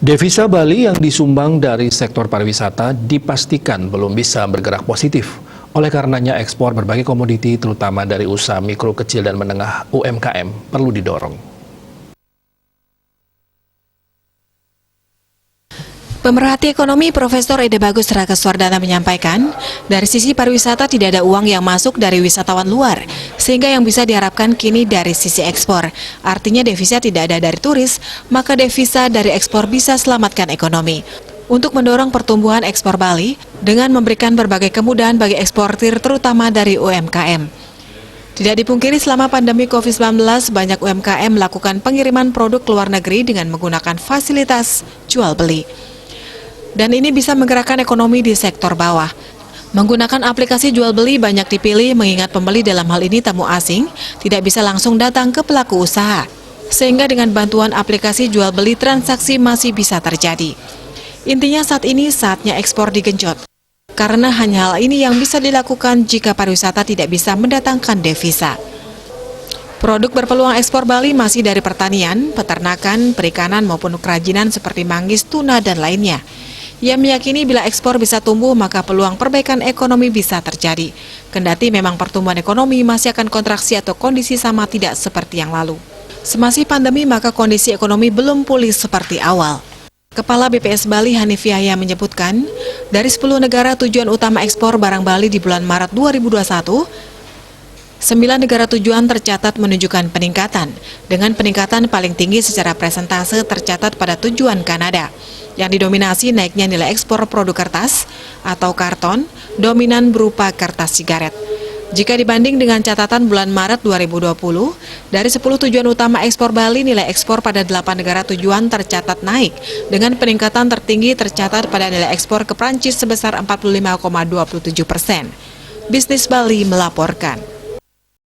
Devisa Bali yang disumbang dari sektor pariwisata dipastikan belum bisa bergerak positif. Oleh karenanya ekspor berbagai komoditi terutama dari usaha mikro, kecil, dan menengah UMKM perlu didorong. Pemerhati ekonomi Profesor Ede Bagus Rakaswardana menyampaikan, dari sisi pariwisata tidak ada uang yang masuk dari wisatawan luar, sehingga yang bisa diharapkan kini dari sisi ekspor. Artinya devisa tidak ada dari turis, maka devisa dari ekspor bisa selamatkan ekonomi. Untuk mendorong pertumbuhan ekspor Bali, dengan memberikan berbagai kemudahan bagi eksportir terutama dari UMKM. Tidak dipungkiri selama pandemi COVID-19, banyak UMKM melakukan pengiriman produk ke luar negeri dengan menggunakan fasilitas jual beli. Dan ini bisa menggerakkan ekonomi di sektor bawah. Menggunakan aplikasi jual beli banyak dipilih mengingat pembeli dalam hal ini tamu asing tidak bisa langsung datang ke pelaku usaha. Sehingga dengan bantuan aplikasi jual beli transaksi masih bisa terjadi. Intinya saat ini saatnya ekspor digenjot. Karena hanya hal ini yang bisa dilakukan jika pariwisata tidak bisa mendatangkan devisa. Produk berpeluang ekspor Bali masih dari pertanian, peternakan, perikanan maupun kerajinan seperti manggis, tuna, dan lainnya. Ia meyakini bila ekspor bisa tumbuh, maka peluang perbaikan ekonomi bisa terjadi. Kendati memang pertumbuhan ekonomi masih akan kontraksi atau kondisi sama tidak seperti yang lalu. Semasa pandemi, maka kondisi ekonomi belum pulih seperti awal. Kepala BPS Bali Hanif Yahya menyebutkan, dari 10 negara tujuan utama ekspor barang Bali di bulan Maret 2021, 9 negara tujuan tercatat menunjukkan peningkatan, dengan peningkatan paling tinggi secara persentase tercatat pada tujuan Kanada, yang didominasi naiknya nilai ekspor produk kertas atau karton, dominan berupa kertas sigaret. Jika dibanding dengan catatan bulan Maret 2020, dari 10 tujuan utama ekspor Bali, nilai ekspor pada 8 negara tujuan tercatat naik, dengan peningkatan tertinggi tercatat pada nilai ekspor ke Prancis sebesar 45,27%. Bisnis Bali melaporkan.